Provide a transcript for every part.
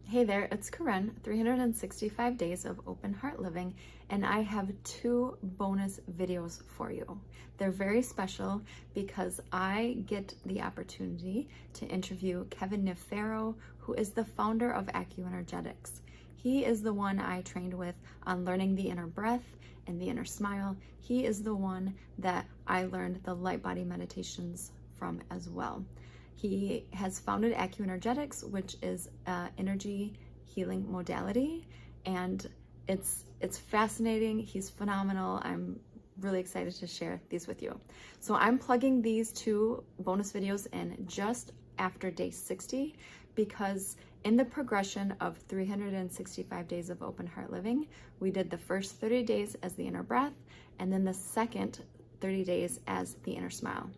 Hey there, it's Korinn, 365 Days of Open Heart Living, and I have two bonus videos for you. They're very special because I get the opportunity to interview Kevin Niv Farrow, who is the founder of AcuEnergetics. He is the one I trained with on learning the inner breath and the inner smile. He is the one that I learned the light body meditations from as well. He has founded AcuEnergetics, which is an energy healing modality, and it's fascinating. He's phenomenal. I'm really excited to share these with you. So I'm plugging these two bonus videos in just after day 60 because in the progression of 365 days of open heart living, we did the first 30 days as the inner breath and then the second 30 days as the inner smile.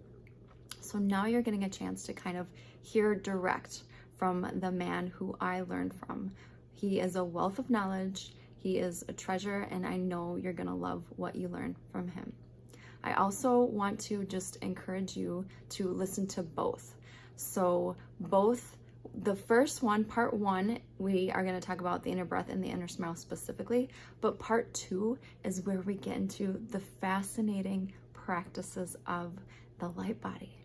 So now you're getting a chance to kind of hear direct from the man who I learned from. He is a wealth of knowledge, he is a treasure, and I know you're gonna love what you learn from him. I also want to just encourage you to listen to both. So the first one, part one, we are gonna talk about the inner breath and the inner smile specifically, but part two is where we get into the fascinating practices of the light body.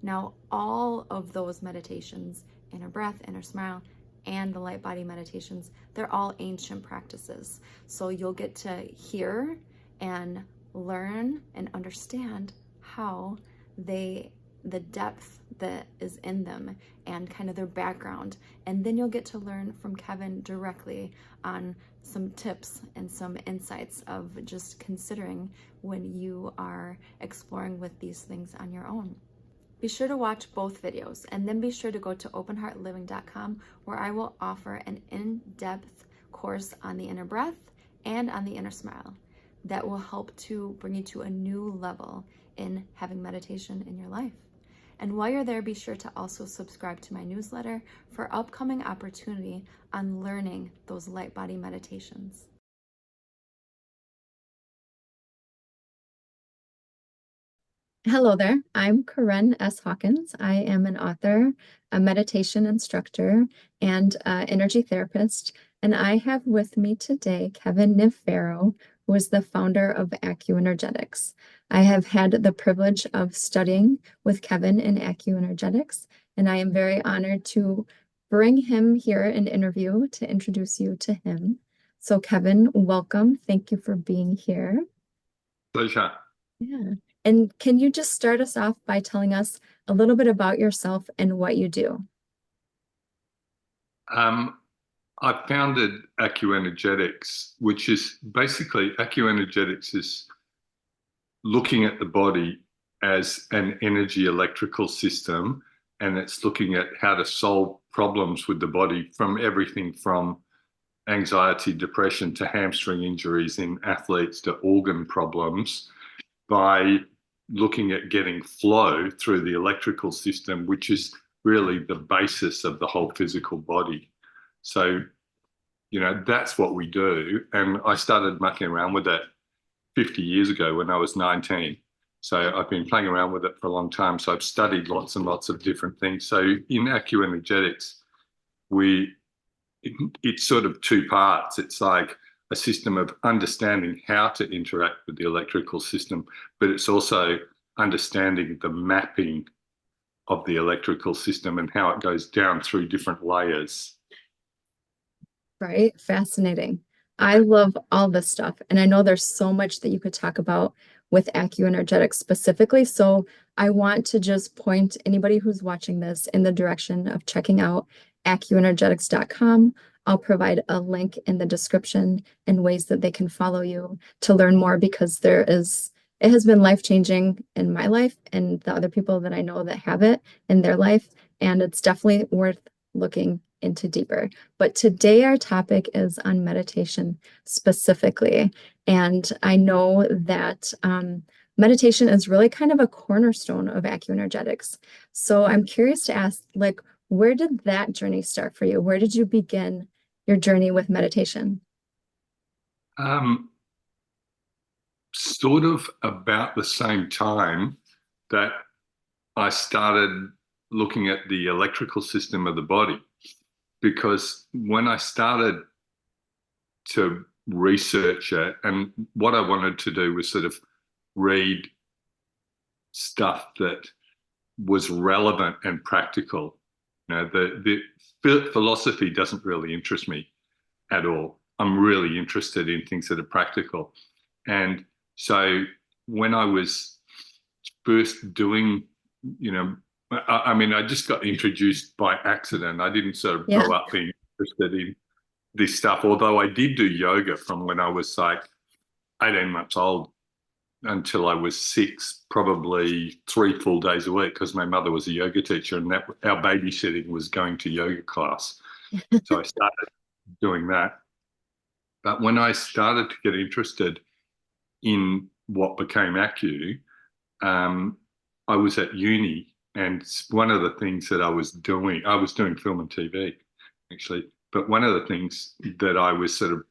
Now, all of those meditations, inner breath, inner smile, and the light body meditations, they're all ancient practices. So you'll get to hear and learn and understand how the depth that is in them and kind of their background. And then you'll get to learn from Kevin directly on some tips and some insights of just considering when you are exploring with these things on your own. Be sure to watch both videos and then be sure to go to openheartliving.com where I will offer an in-depth course on the inner breath and on the inner smile that will help to bring you to a new level in having meditation in your life. And while you're there, be sure to also subscribe to my newsletter for upcoming opportunity on learning those light body meditations. Hello there, I'm Korinn S. Hawkins. I am an author, a meditation instructor, and energy therapist. And I have with me today Kevin Niv Farrow, who is the founder of AcuEnergetics. I have had the privilege of studying with Kevin in AcuEnergetics, and I am very honored to bring him here in interview to introduce you to him. So Kevin, welcome. Thank you for being here. Pleasure. Yeah. And can you just start us off by telling us a little bit about yourself and what you do? I founded AcuEnergetics, which is basically AcuEnergetics is looking at the body as an energy electrical system, and it's looking at how to solve problems with the body from everything from anxiety, depression to hamstring injuries in athletes to organ problems by looking at getting flow through the electrical system, which is really the basis of the whole physical body. So, that's what we do. And I started mucking around with that 50 years ago when I was 19. So I've been playing around with it for a long time. So I've studied lots and lots of different things. So in AcuEnergetics, it's sort of two parts. It's like a system of understanding how to interact with the electrical system, but it's also understanding the mapping of the electrical system and how it goes down through different layers. Right? Fascinating. I love all this stuff. And I know there's so much that you could talk about with AcuEnergetics specifically. So I want to just point anybody who's watching this in the direction of checking out AcuEnergetics.com. I'll provide a link in the description and ways that they can follow you to learn more because it has been life-changing in my life and the other people that I know that have it in their life. And it's definitely worth looking into deeper. But today our topic is on meditation specifically. And I know that meditation is really kind of a cornerstone of AcuEnergetics. So I'm curious to ask, where did that journey start for you? Where did you begin your journey with meditation? Sort of about the same time that I started looking at the electrical system of the body. because when I started to research it, and what I wanted to do was sort of read stuff that was relevant and practical. You know, the philosophy doesn't really interest me at all. I'm really interested in things that are practical. And so when I was first doing, you know, I mean, I just got introduced by accident. I didn't sort of grow up being interested in this stuff, although I did do yoga from when I was like 18 months old until I was 6, probably 3 full days a week, because my mother was a yoga teacher, and that our babysitting was going to yoga class. So I started doing that. But when I started to get interested in what became Acu, I was at uni, and one of the things that I was doing film and TV, actually, but one of the things that I was sort of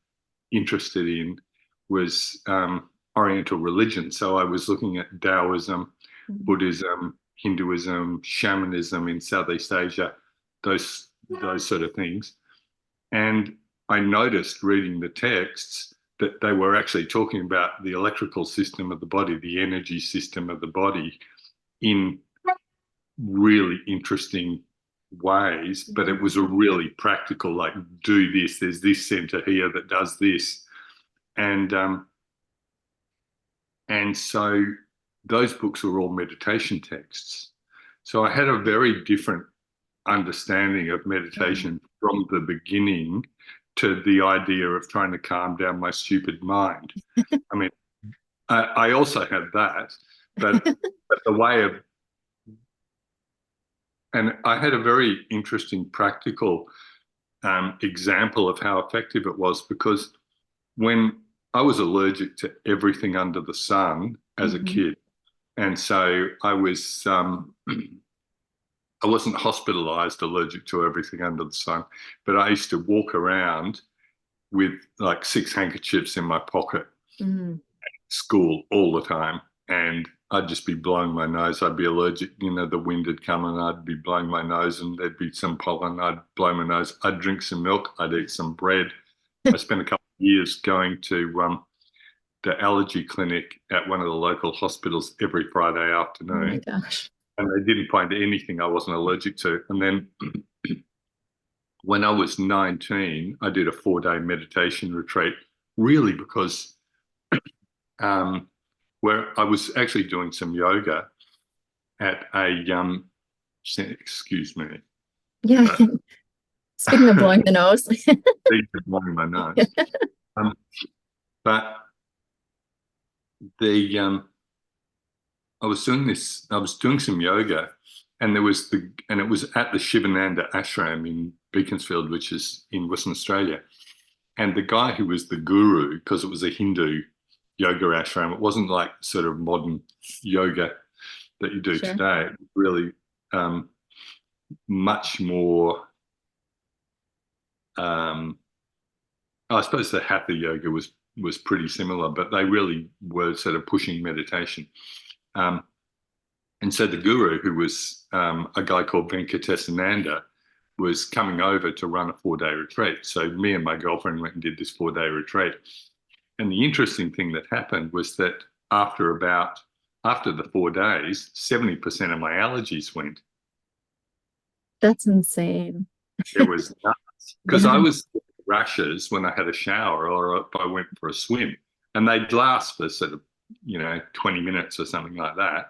interested in was Oriental religion. So I was looking at Taoism, Buddhism, Hinduism, shamanism in Southeast Asia, those sort of things. And I noticed reading the texts that they were actually talking about the electrical system of the body, the energy system of the body, in really interesting ways, but it was a really practical, like, do this, there's this center here that does this. And so those books were all meditation texts. So I had a very different understanding of meditation from the beginning to the idea of trying to calm down my stupid mind. I mean, I also had that, but the way of, and I had a very interesting practical example of how effective it was, because when I was allergic to everything under the sun as a kid, and so I was I wasn't hospitalized allergic to everything under the sun, but I used to walk around with like 6 handkerchiefs in my pocket at school all the time, and I'd just be blowing my nose. I'd be allergic, you know, the wind had come and I'd be blowing my nose, and there'd be some pollen. I'd blow my nose. I'd drink some milk. I'd eat some bread. I spent a couple of years going to the allergy clinic at one of the local hospitals every Friday afternoon. Oh my gosh. And they didn't find anything I wasn't allergic to. And then when I was 19, I did a 4-day meditation retreat, really because where I was actually doing some yoga at a, excuse me. Yeah. Speaking of blowing the nose. Blowing my nose. But I was doing some yoga, and it was at the Shivananda ashram in Beaconsfield, which is in Western Australia. And the guy who was the guru, because it was a Hindu yoga ashram, it wasn't like sort of modern yoga that you do today. It was really much more, I suppose the hatha yoga was pretty similar, but they really were sort of pushing meditation. And so the guru, who was a guy called Venkatesananda, was coming over to run a 4-day retreat. So me and my girlfriend went and did this 4-day retreat. And the interesting thing that happened was that after the 4 days, 70% of my allergies went. That's insane. It was nuts. Because I was rashes when I had a shower or if I went for a swim, and they'd last for sort of, 20 minutes or something like that.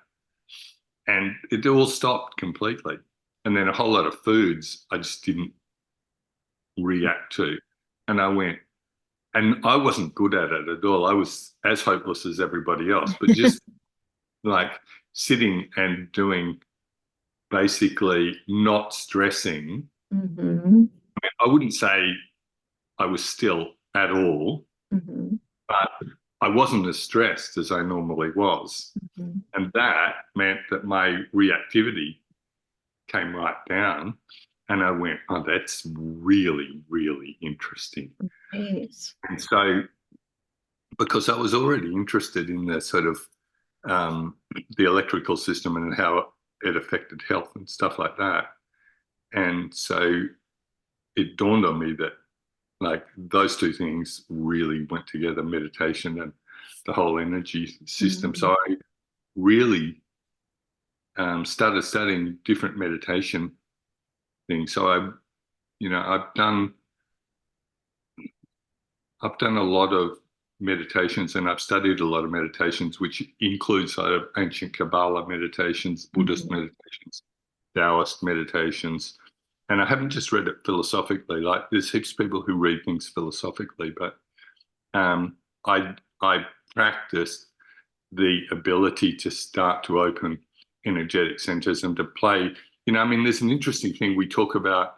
And it all stopped completely. And then a whole lot of foods I just didn't react to. And I wasn't good at it at all. I was as hopeless as everybody else, but just like sitting and doing, basically not stressing. I wouldn't say I was still at all, but I wasn't as stressed as I normally was. And that meant that my reactivity came right down. And I went, oh, that's really, really interesting. Nice. And so, because I was already interested in the sort of the electrical system and how it affected health and stuff like that. And so it dawned on me that like those two things really went together, meditation and the whole energy system. So I really started studying different meditation things. So I've done a lot of meditations, and I've studied a lot of meditations, which includes sort of ancient Kabbalah meditations, Buddhist meditations, Taoist meditations. And I haven't just read it philosophically. Like there's heaps of people who read things philosophically, but I practiced the ability to start to open energetic centers and to play. I mean, there's an interesting thing we talk about.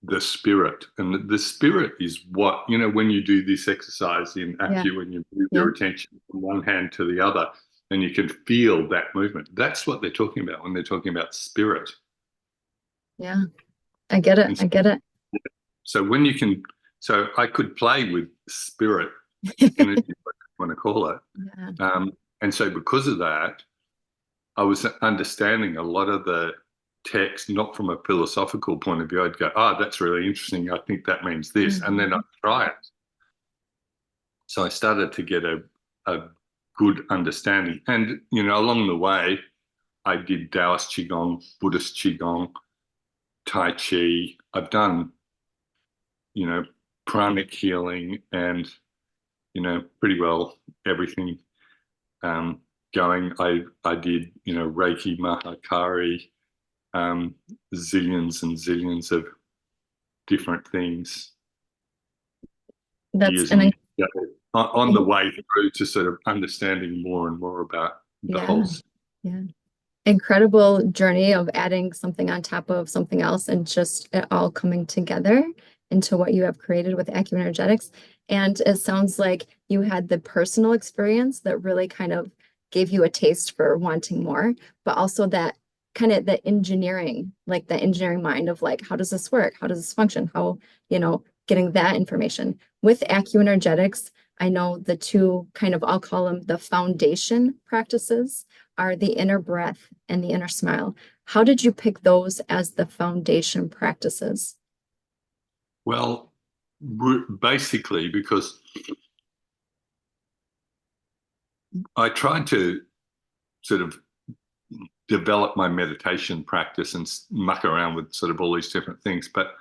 The spirit, and the spirit is what, when you do this exercise in Acu, when you move your attention from one hand to the other and you can feel that movement, that's what they're talking about when they're talking about spirit. Yeah, I get it. I get it. So so I could play with spirit energy, what you want to call it. And so because of that, I was understanding a lot of the text, not from a philosophical point of view. I'd go, that's really interesting. I think that means this. And then I'd try it. So I started to get a good understanding. And, along the way, I did Taoist Qigong, Buddhist Qigong, Tai Chi. I've done, pranic healing and, pretty well everything going. I did, Reiki, Mahakari, zillions and zillions of different things. That's on the way through to sort of understanding more and more about the whole. Yeah. Incredible journey of adding something on top of something else and just it all coming together into what you have created with AcuEnergetics. And it sounds like you had the personal experience that really kind of gave you a taste for wanting more, but also that kind of the engineering, like the engineering mind of like, how does this work? How does this function? How, getting that information. With AcuEnergetics, I know the two kind of, I'll call them the foundation practices are the inner breath and the inner smile. How did you pick those as the foundation practices? Well, basically, because I tried to sort of develop my meditation practice and muck around with sort of all these different things. But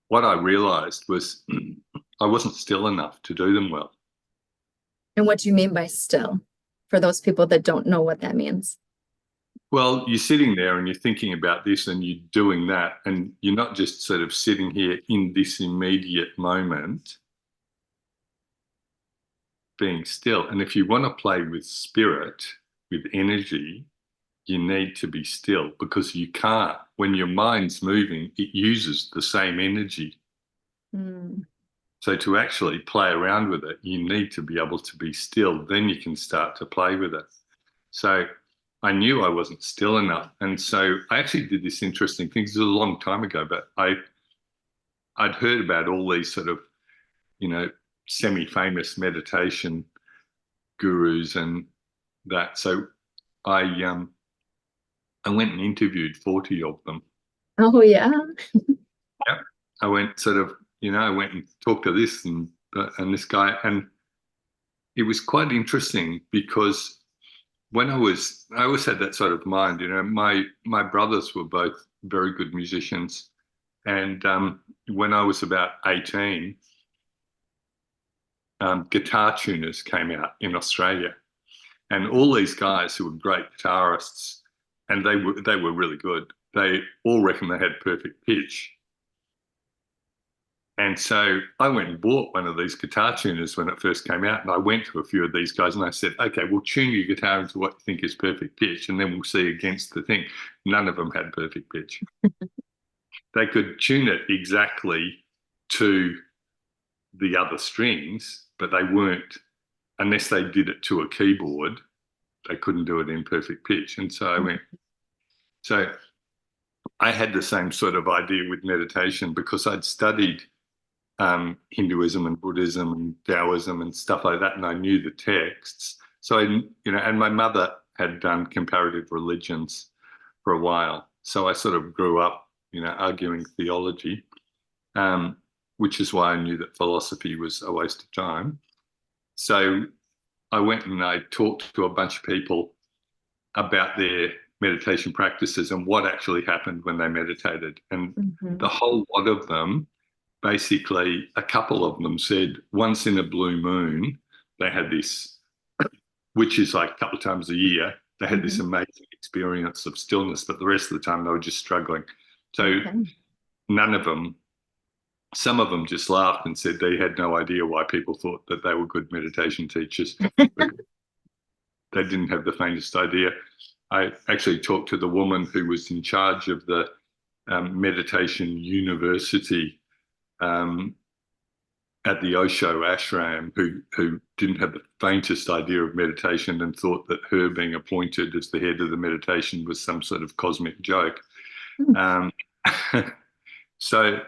what I realized was I wasn't still enough to do them well. And what do you mean by still, for those people that don't know what that means? Well, you're sitting there and you're thinking about this and you're doing that, and you're not just sort of sitting here in this immediate moment being still. And if you want to play with spirit, with energy, you need to be still, because you can't. When your mind's moving, it uses the same energy. So to actually play around with it, you need to be able to be still. Then you can start to play with it. So I knew I wasn't still enough. And so I actually did this interesting thing. This was a long time ago, but I'd heard about all these sort of, semi-famous meditation gurus and that. So I went and interviewed 40 of them. Oh, yeah. Yeah. I went sort of, I went and talked to this and this guy. And it was quite interesting because when I always had that sort of mind, my brothers were both very good musicians. And when I was about 18, guitar tuners came out in Australia. And all these guys who were great guitarists, and they were really good, they all reckoned they had perfect pitch. And so I went and bought one of these guitar tuners when it first came out, and I went to a few of these guys and I said, okay, we'll tune your guitar into what you think is perfect pitch, and then we'll see against the thing. None of them had perfect pitch. They could tune it exactly to the other strings, but they weren't, unless they did it to a keyboard, they couldn't do it in perfect pitch. And so I had the same sort of idea with meditation, because I'd studied Hinduism and Buddhism and Taoism and stuff like that, and I knew the texts. So and my mother had done comparative religions for a while, so I sort of grew up, arguing theology. which is why I knew that philosophy was a waste of time. So I went and I talked to a bunch of people about their meditation practices and what actually happened when they meditated. And the whole lot of them, basically, a couple of them said once in a blue moon, they had this, which is like a couple of times a year, they had this amazing experience of stillness, but the rest of the time they were just struggling. So none of them, some of them just laughed and said they had no idea why people thought that they were good meditation teachers. They didn't have the faintest idea. I actually talked to the woman who was in charge of the meditation university at the Osho ashram, who didn't have the faintest idea of meditation and thought that her being appointed as the head of the meditation was some sort of cosmic joke. So,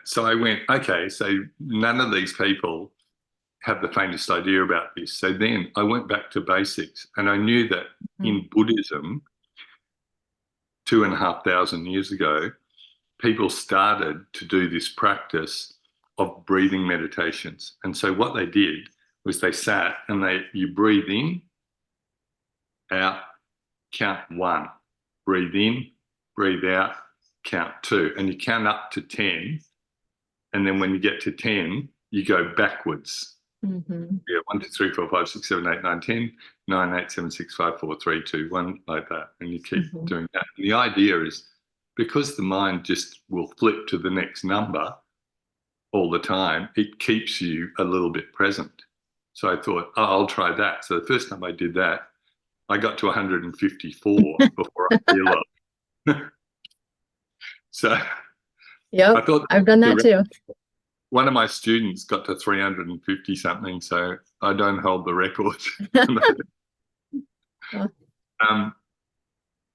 so I went, okay, so none of these people have the faintest idea about this. So then I went back to basics, and I knew that in Buddhism, 2,500 years ago, people started to do this practice of breathing meditations. And so what they did was they sat and you breathe in, out, count 1, breathe in, breathe out, count 2, and you count up to 10. And then when you get to 10, you go backwards. Yeah, 1, 2, 3, 4, 5, 6, 7, 8, 9, 10, 9, 8, 7, 6, 5, 4, 3, 2, 1, like that. And you keep doing that. And the idea is because the mind just will flip to the next number all the time, it keeps you a little bit present. So I thought, oh, I'll try that. So the first time I did that, I got to 154 before I realized. So I thought I've done that too. One of my students got to 350 something, so I don't hold the record.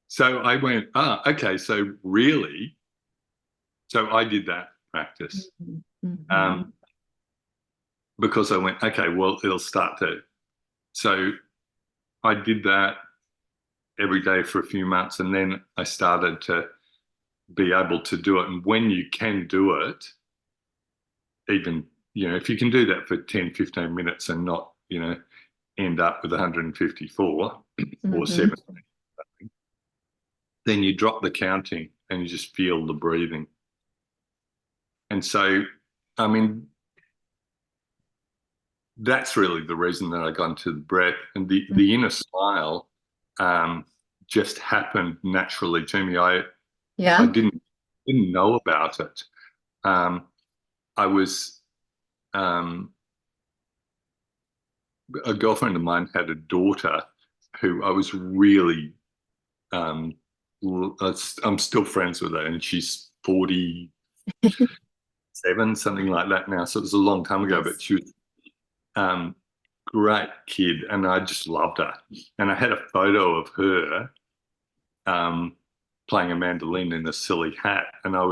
So I went, okay, so really, so I did that practice because I went, okay, well, it'll start to. So I did that every day for a few months, and then I started to be able to do it. And when you can do it, even, if you can do that for 10, 15 minutes and not, end up with 154 or 70, then you drop the counting and you just feel the breathing. And so, I mean, that's really the reason that I got into the breath, and the inner smile just happened naturally to me. I didn't know about it. I was a girlfriend of mine had a daughter who I was really I'm still friends with her, and she's 47, something like that now. So it was a long time ago, but she was great kid, and I just loved her. And I had a photo of her playing a mandolin in a silly hat, and I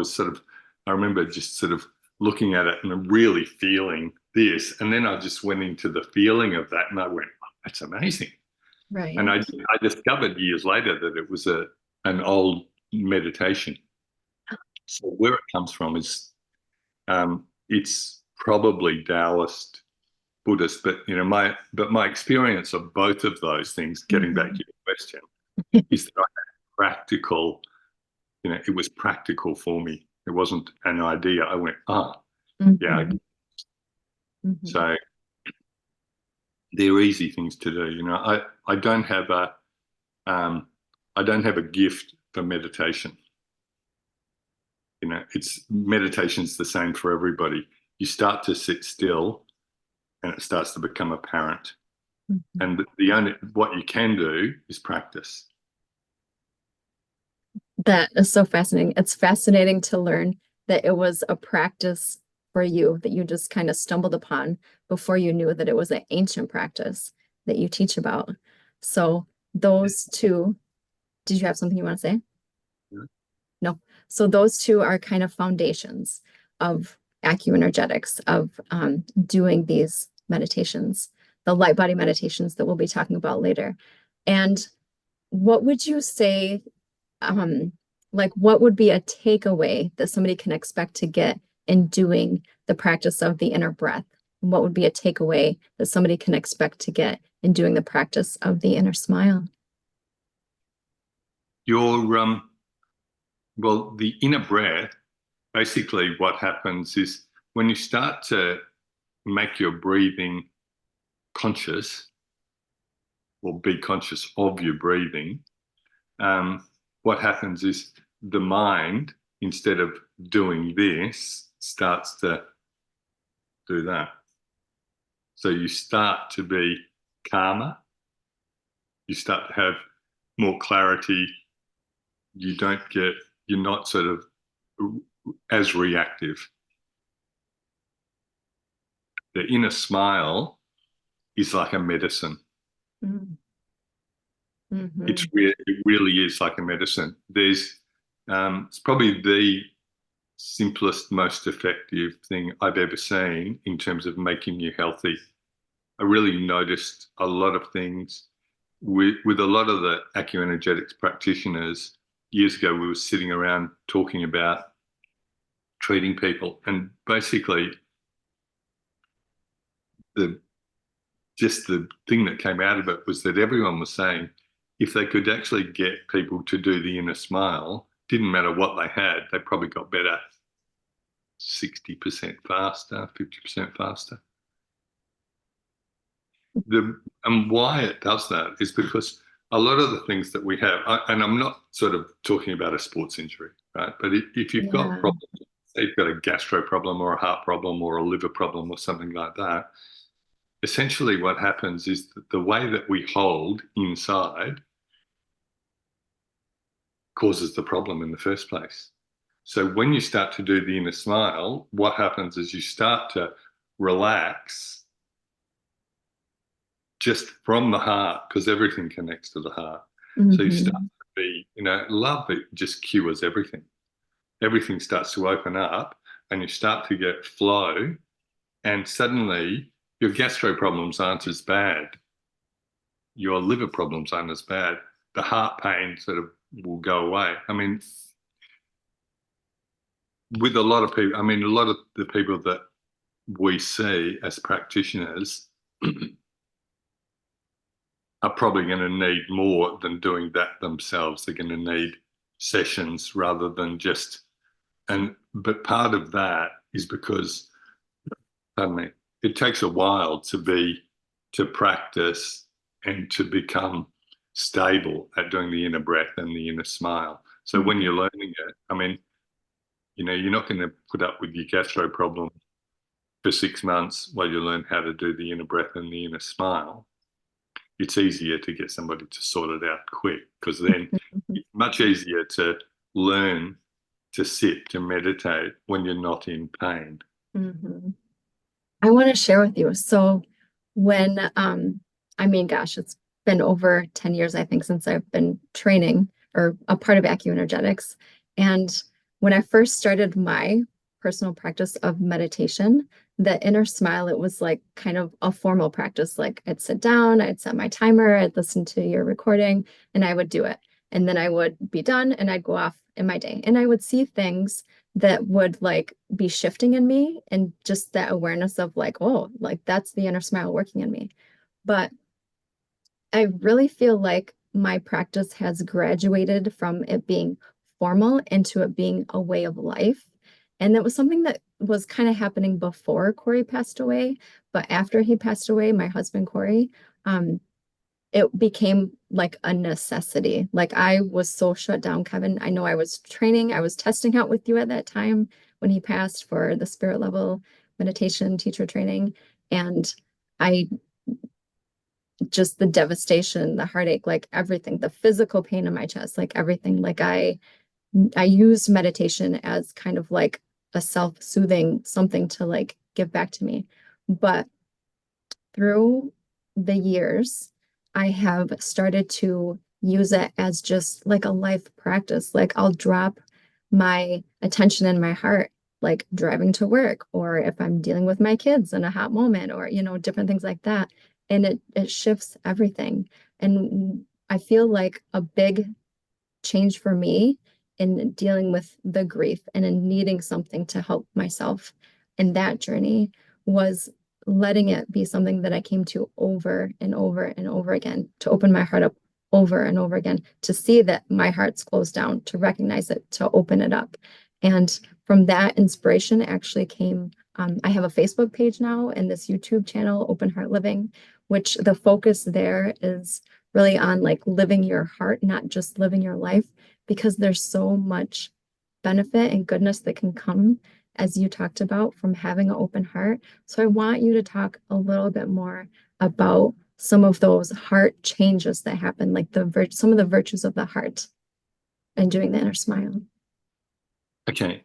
remember just sort of looking at it and really feeling this. And then I just went into the feeling of that, and I went, oh, that's amazing. Right. And I discovered years later that it was an old meditation. So where it comes from is it's probably Taoist, Buddhist, but my experience of both of those things, getting back to your question, is that I had practical, it was practical for me. It wasn't an idea. I went, yeah. So they're easy things to do. I don't have a gift for meditation. Meditation's the same for everybody. You start to sit still and it starts to become apparent. And what you can do is practice. That is so fascinating. It's fascinating to learn that it was a practice for you that you just kind of stumbled upon before you knew that it was an ancient practice that you teach about. So those two, did you have something you want to say? No. So those two are kind of foundations of AcuEnergetics, of doing these meditations, the light body meditations that we'll be talking about later. And what would you say like what would be a takeaway that somebody can expect to get in doing the practice of the inner breath? What would be a takeaway that somebody can expect to get in doing the practice of the inner smile? Well, the inner breath, basically what happens is when you start to make your breathing conscious or be conscious of your breathing, what happens is the mind, instead of doing this, starts to do that. So you start to be calmer, you start to have more clarity, you're not sort of as reactive. The inner smile is like a medicine. Mm-hmm. It really is like a medicine. It's probably the simplest, most effective thing I've ever seen in terms of making you healthy. I really noticed a lot of things with a lot of the AcuEnergetics practitioners. Years ago, we were sitting around talking about treating people, and basically the thing that came out of it was that everyone was saying if they could actually get people to do the inner smile, didn't matter what they had, they probably got better 60% faster, 50% faster. And why it does that is because a lot of the things that we have, and I'm not sort of talking about a sports injury, right? But if you've got problems, say you've got a gastro problem or a heart problem or a liver problem or something like that, essentially what happens is that the way that we hold inside causes the problem in the first place. So when you start to do the inner smile, what happens is you start to relax just from the heart, because everything connects to the heart. Mm-hmm. So you start to be, love it just cures everything. Everything starts to open up and you start to get flow, and suddenly your gastro problems aren't as bad. Your liver problems aren't as bad. The heart pain sort of will go away. I mean, with a lot of people, a lot of the people that we see as practitioners are probably going to need more than doing that themselves. They're going to need sessions rather than just, but part of that is because, pardon me, it takes a while to practice and to become stable at doing the inner breath and the inner smile. So when you're learning it, you're not going to put up with your gastro problem for 6 months while you learn how to do the inner breath and the inner smile. It's easier to get somebody to sort it out quick, because then it's much easier to learn to sit, to meditate when you're not in pain. Mm-hmm. I want to share with you. So when, gosh, it's been over 10 years, I think, since I've been training or a part of AcuEnergetics. And when I first started my personal practice of meditation, the inner smile, it was like kind of a formal practice. Like I'd sit down, I'd set my timer, I'd listen to your recording, and I would do it. And then I would be done and I'd go off in my day. And I would see things that would like be shifting in me, and just that awareness of like, oh, like that's the inner smile working in me. But I really feel like my practice has graduated from it being formal into it being a way of life. And that was something that was kind of happening before Corey passed away. But after he passed away, my husband, Corey, it became like a necessity. Like I was so shut down, Kevin. I know I was training, I was testing out with you at that time when he passed for the spirit level meditation teacher training. And I just the devastation, the heartache, like everything, the physical pain in my chest, like everything. Like I used meditation as kind of like a self-soothing something to like give back to me. But through the years, I have started to use it as just like a life practice. Like I'll drop my attention and my heart, like driving to work, or if I'm dealing with my kids in a hot moment, or, different things like that. And it shifts everything. And I feel like a big change for me in dealing with the grief and in needing something to help myself in that journey was letting it be something that I came to over and over and over again, to open my heart up over and over again, to see that my heart's closed down, to recognize it, to open it up. And from that inspiration actually came, I have a Facebook page now and this YouTube channel, Open Heart Living, which the focus there is really on like living your heart, not just living your life, because there's so much benefit and goodness that can come, as you talked about, from having an open heart. So I want you to talk a little bit more about some of those heart changes that happen, like some of the virtues of the heart and doing the inner smile. Okay.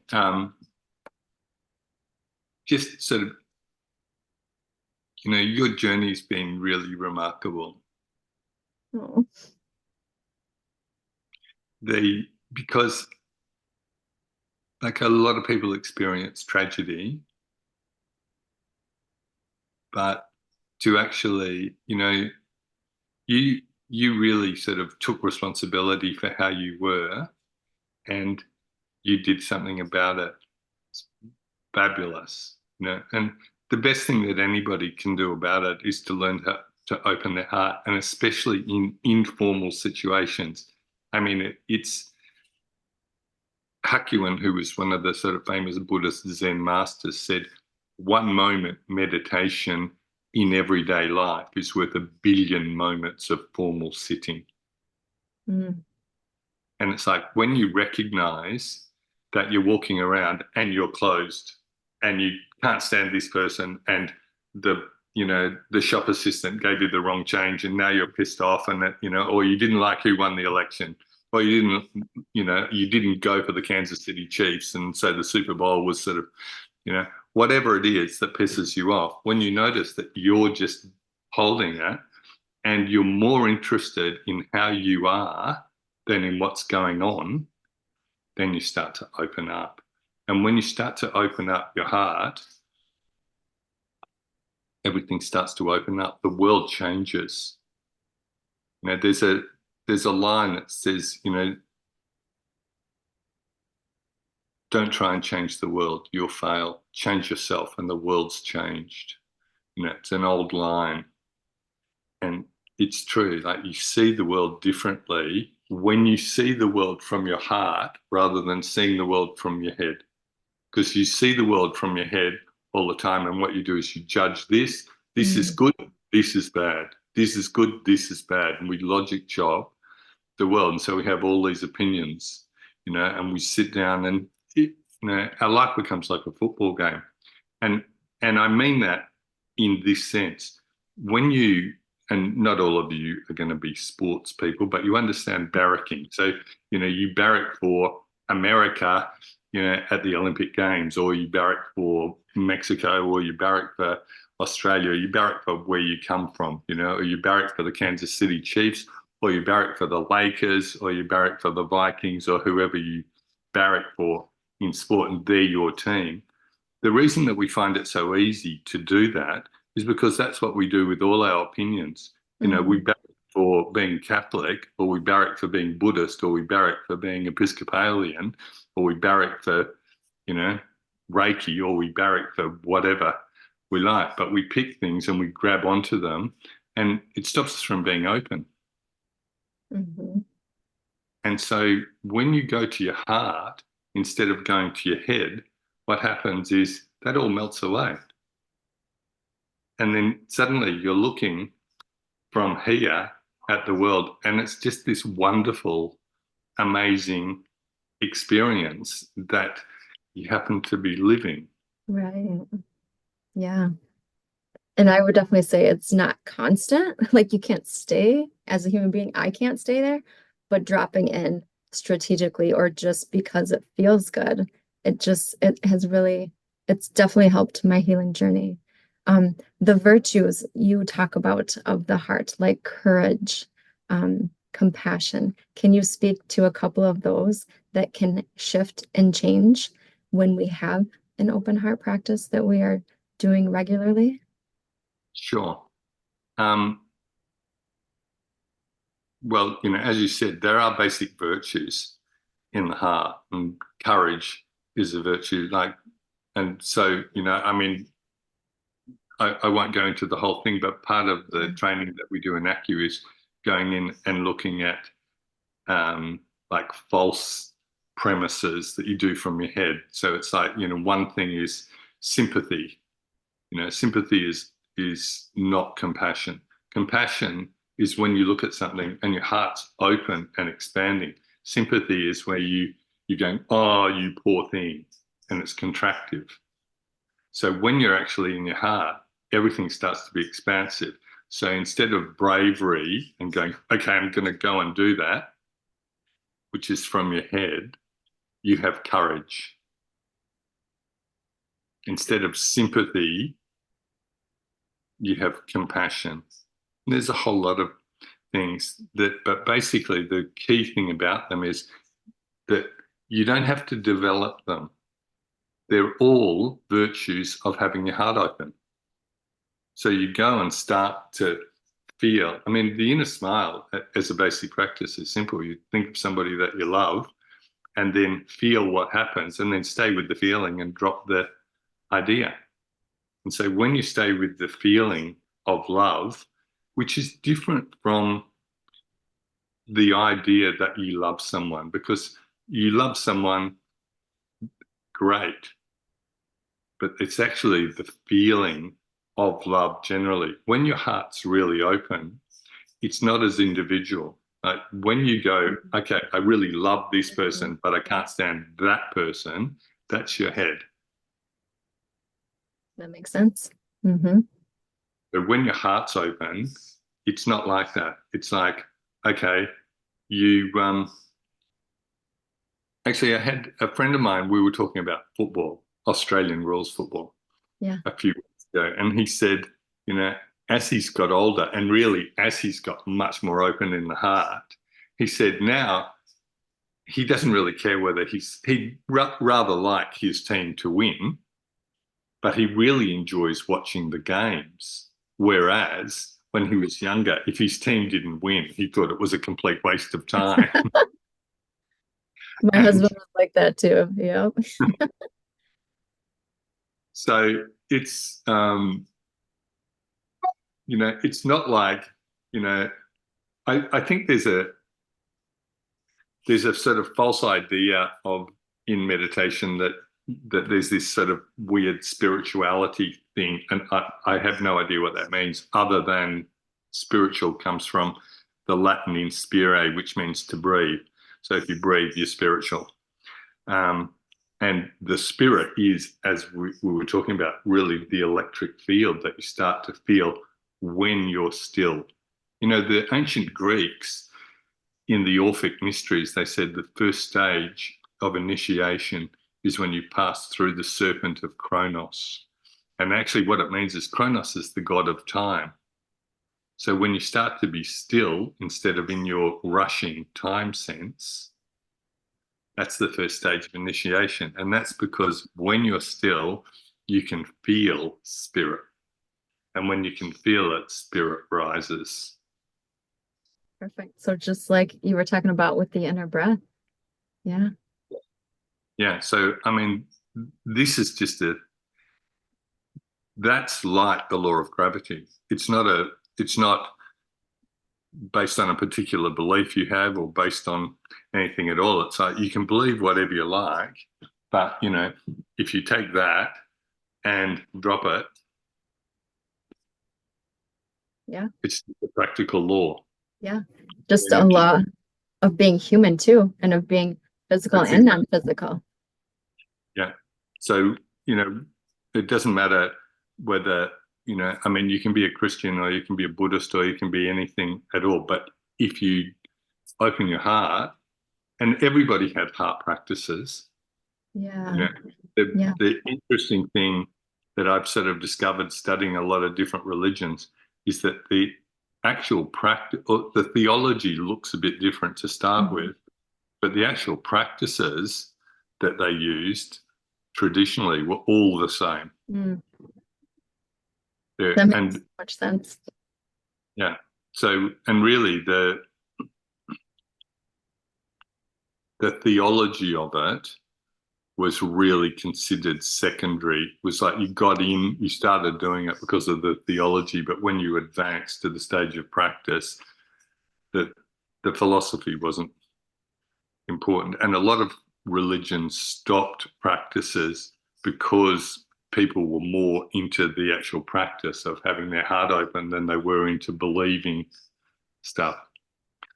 Just sort of, your journey's been really remarkable. Oh. Because like a lot of people experience tragedy, but to actually, you really sort of took responsibility for how you were and you did something about it. It's fabulous, and the best thing that anybody can do about it is to learn to open their heart, and especially in informal situations. I mean, it's Hakuin, who was one of the sort of famous Buddhist Zen masters, said, 1 moment meditation in everyday life is worth 1 billion moments of formal sitting. Mm. And it's like when you recognize that you're walking around and you're closed and you can't stand this person and the shop assistant gave you the wrong change and now you're pissed off and that, or you didn't like who won the election, or you didn't go for the Kansas City Chiefs, and so the Super Bowl was sort of, whatever it is that pisses you off, when you notice that you're just holding that and you're more interested in how you are than in what's going on, then you start to open up. And when you start to open up your heart, everything starts to open up. The world changes. There's a line that says, don't try and change the world, you'll fail. Change yourself and the world's changed. It's an old line. And it's true, like you see the world differently when you see the world from your heart rather than seeing the world from your head. Because you see the world from your head all the time, and what you do is you judge this is good, this is bad, this is good, this is bad, and we logic job the world. And so we have all these opinions, and we sit down and our life becomes like a football game. And I mean that in this sense. When you, and not all of you are going to be sports people, but you understand barracking. So, you barrack for America, at the Olympic Games, or you barrack for Mexico, or you barrack for Australia, you barrack for where you come from, or you barrack for the Kansas City Chiefs, or you barrack for the Lakers, or you barrack for the Vikings, or whoever you barrack for in sport, and they're your team. The reason that we find it so easy to do that is because that's what we do with all our opinions. We barrack for being Catholic, or we barrack for being Buddhist, or we barrack for being Episcopalian, or we barrack for, Reiki, or we barrack for whatever we like. But we pick things and we grab onto them, and it stops us from being open. Mm-hmm. And so when you go to your heart, instead of going to your head, what happens is that all melts away. And then suddenly you're looking from here at the world, and it's just this wonderful, amazing experience that you happen to be living. Right. Yeah. And I would definitely say it's not constant. Like you can't stay as a human being. I can't stay there, but dropping in strategically or just because it feels good, it's definitely helped my healing journey. The virtues you talk about of the heart, like courage, compassion. Can you speak to a couple of those that can shift and change when we have an open heart practice that we are doing regularly? Sure. Well, as you said, there are basic virtues in the heart, and courage is a virtue. And so, I mean, I won't go into the whole thing, but part of the training that we do in Acu is going in and looking at like false premises that you do from your head. So it's like, one thing is sympathy. Sympathy is not compassion. Compassion is when you look at something and your heart's open and expanding. Sympathy is where you're going, oh, you poor thing, and it's contractive. So when you're actually in your heart, everything starts to be expansive. So instead of bravery and going, okay, I'm going to go and do that, which is from your head, you have courage. Instead of sympathy, you have compassion. And there's a whole lot of things but basically the key thing about them is that you don't have to develop them. They're all virtues of having your heart open. So you go and start to feel, I mean, the inner smile as a basic practice is simple. You think of somebody that you love and then feel what happens and then stay with the feeling and drop the idea. And so when you stay with the feeling of love, which is different from the idea that you love someone, because you love someone, great, but it's actually the feeling of love generally. When your heart's really open, it's not as individual. Like when you go, okay, I really love this person, but I can't stand that person, that's your head. That makes sense. Mm-hmm. But when your heart's open, it's not like that. It's like, okay, you actually, I had a friend of mine, we were talking about football, Australian rules football, a few weeks ago. And he said, as he's got older and really as he's got much more open in the heart, he said now he doesn't really care whether he'd rather like his team to win, but he really enjoys watching the games. Whereas when he was younger, if his team didn't win, he thought it was a complete waste of time. My husband was like that too. Yeah. So it's, it's not like, I think there's a sort of false idea of in meditation that there's this sort of weird spirituality thing. And I have no idea what that means, other than spiritual comes from the Latin inspire, which means to breathe. So if you breathe, you're spiritual. And the spirit is, as we were talking about, really the electric field that you start to feel when you're still. The ancient Greeks in the Orphic mysteries, they said the first stage of initiation is when you pass through the serpent of Kronos. And actually what it means is Kronos is the god of time. So when you start to be still, instead of in your rushing time sense, that's the first stage of initiation. And that's because when you're still, you can feel spirit. And when you can feel it, spirit rises. Perfect. So just like you were talking about with the inner breath. Yeah. Yeah. So, I mean, this is just that's like the law of gravity. It's not based on a particular belief you have or based on anything at all. It's like you can believe whatever you like, but, if you take that and drop it, it's the practical law. Yeah. Just a law of being human too, and of being physical and non-physical. Yeah. So, it doesn't matter whether, I mean, you can be a Christian or you can be a Buddhist or you can be anything at all. But if you open your heart, and everybody had heart practices. Yeah. The interesting thing that I've sort of discovered studying a lot of different religions is that the actual practice, or the theology looks a bit different to start with, but the actual practices that they used traditionally were all the same. That makes so much sense. Yeah. So, and really the the theology of it was really considered secondary. It was like you started doing it because of the theology, but when you advanced to the stage of practice, the philosophy wasn't important. And a lot of religions stopped practices because people were more into the actual practice of having their heart open than they were into believing stuff.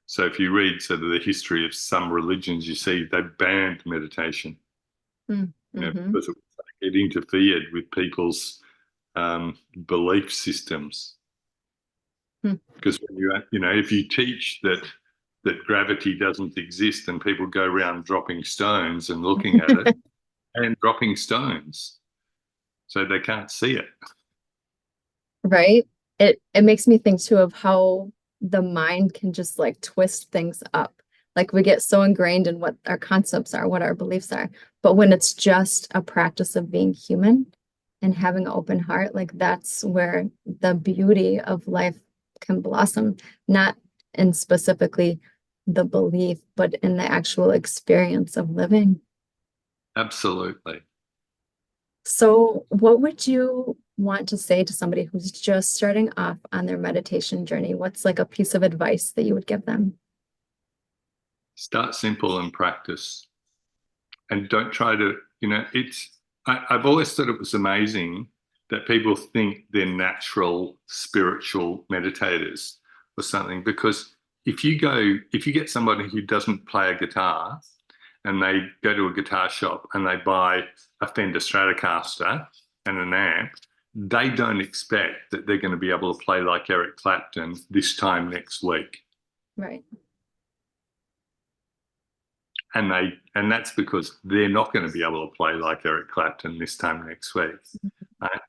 So if you read sort of the history of some religions, you see they banned meditation, because it interfered with people's belief systems. Because when if you teach that gravity doesn't exist and people go around dropping stones and looking at it and dropping stones, so they can't see it. Right. It makes me think too of how the mind can just like twist things up. Like we get so ingrained in what our concepts are, what our beliefs are. But when it's just a practice of being human and having an open heart, like that's where the beauty of life can blossom, not in specifically the belief, but in the actual experience of living. Absolutely. So what would you want to say to somebody who's just starting off on their meditation journey? What's like a piece of advice that you would give them? Start simple and practice. And don't try to, I've always thought it was amazing that people think they're natural spiritual meditators or something, because if you get somebody who doesn't play a guitar and they go to a guitar shop and they buy a Fender Stratocaster and an amp, they don't expect that they're going to be able to play like Eric Clapton this time next week. Right. And that's because they're not going to be able to play like Eric Clapton this time next week. Right?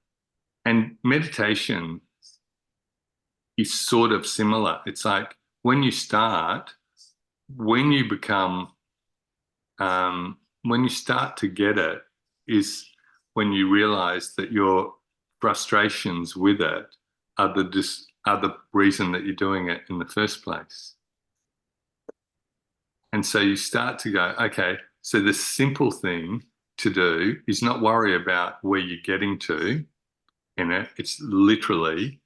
And meditation is sort of similar. It's like when you start, when you start to get it, is when you realize that your frustrations with it are the reason that you're doing it in the first place. And so you start to go, okay, so the simple thing to do is not worry about where you're getting to in it. It's literally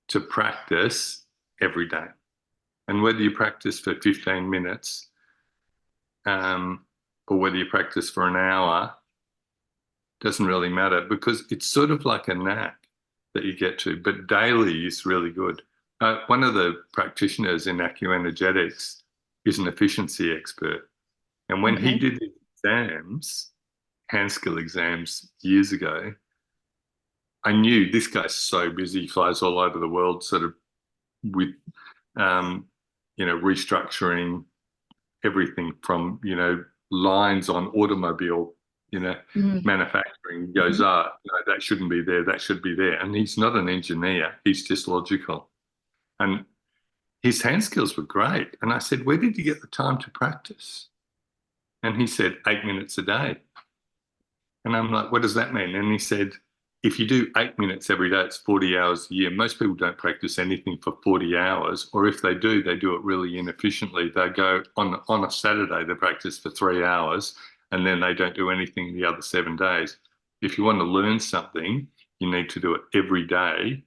to practice every day. And whether you practice for 15 minutes or whether you practice for an hour, doesn't really matter, because it's sort of like a knack that you get to, but daily is really good. One of the practitioners in AcuEnergetics is an efficiency expert. And when he did his exams, hand skill exams years ago, I knew this guy's so busy, he flies all over the world sort of with, restructuring everything from, lines on automobile, manufacturing. He goes, that shouldn't be there, that should be there. And he's not an engineer, he's just logical. And his hand skills were great. And I said, where did you get the time to practice? And he said, 8 minutes a day. And I'm like, what does that mean? And he said, if you do 8 minutes every day, it's 40 hours a year. Most people don't practice anything for 40 hours. Or if they do, they do it really inefficiently. They go on a Saturday, they practice for 3 hours, and then they don't do anything the other 7 days. If you want to learn something, you need to do it every day.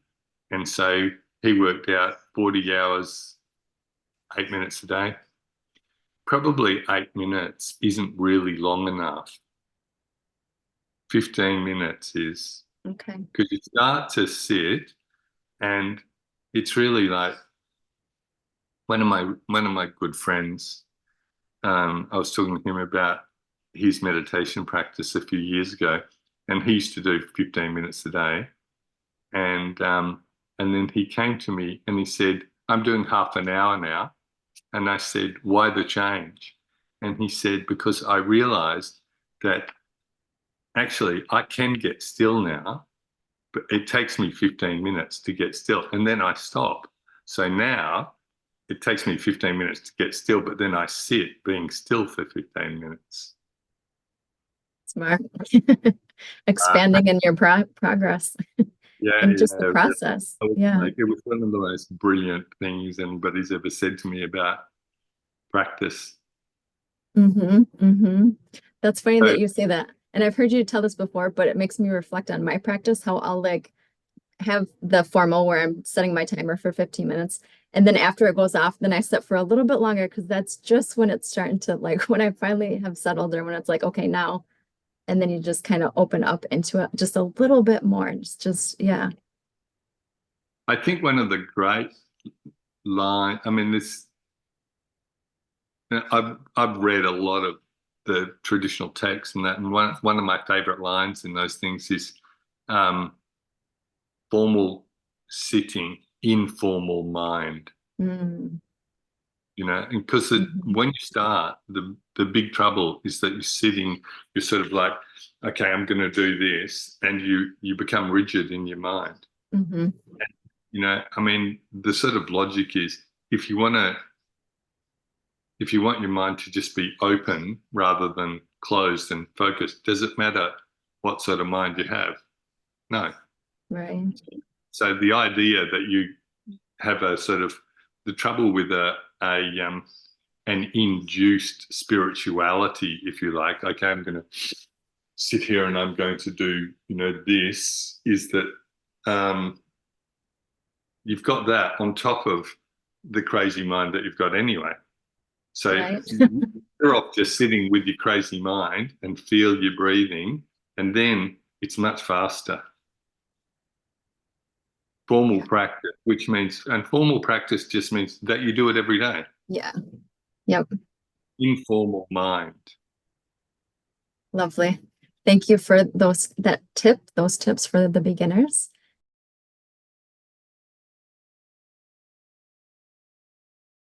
And so he worked out 40 hours, 8 minutes a day. Probably 8 minutes isn't really long enough. 15 minutes is. Okay. Because you start to sit, and it's really like one of my good friends, I was talking to him about his meditation practice a few years ago, and he used to do 15 minutes a day. And then he came to me and he said, I'm doing half an hour now. And I said, why the change? And he said, because I realized that actually I can get still now, but it takes me 15 minutes to get still. And then I stop. So now it takes me 15 minutes to get still, but then I sit being still for 15 minutes. Smart. Expanding in your progress. Yeah, and just the process. Yeah. Like, it was one of the most brilliant things anybody's ever said to me about practice. That's funny So that you say that. And I've heard you tell this before, but it makes me reflect on my practice, how I'll like have the formal where I'm setting my timer for 15 minutes. And then after it goes off, then I set for a little bit longer because that's just when it's starting to like when I finally have settled or when it's like, okay, now. And then you just kind of open up into it just a little bit more. Yeah. I think one of the great line, I mean, this, I've read a lot of the traditional texts and that, and one of my favorite lines in those things is formal sitting, informal mind. Mm, You know, and because mhm, when you start, the big trouble is that you're sitting, you're sort of like, okay, I'm going to do this, and you become rigid in your mind. mhm. You know, I mean, the sort of logic is if you want to, if you want your mind to just be open rather than closed and focused, does it matter what sort of mind you have? No. Right. So the idea that you have a sort of the trouble with an induced spirituality, if you like. Okay, I'm going to sit here and I'm going to do, you know, this is that you've got that on top of the crazy mind that you've got anyway. So Right. you're off just sitting with your crazy mind and feel your breathing, and then it's much faster. Formal Yeah. practice, which means, and formal practice just means that you do it every day. Yeah. Yep. Informal mind. Lovely. Thank you for those tips for the beginners.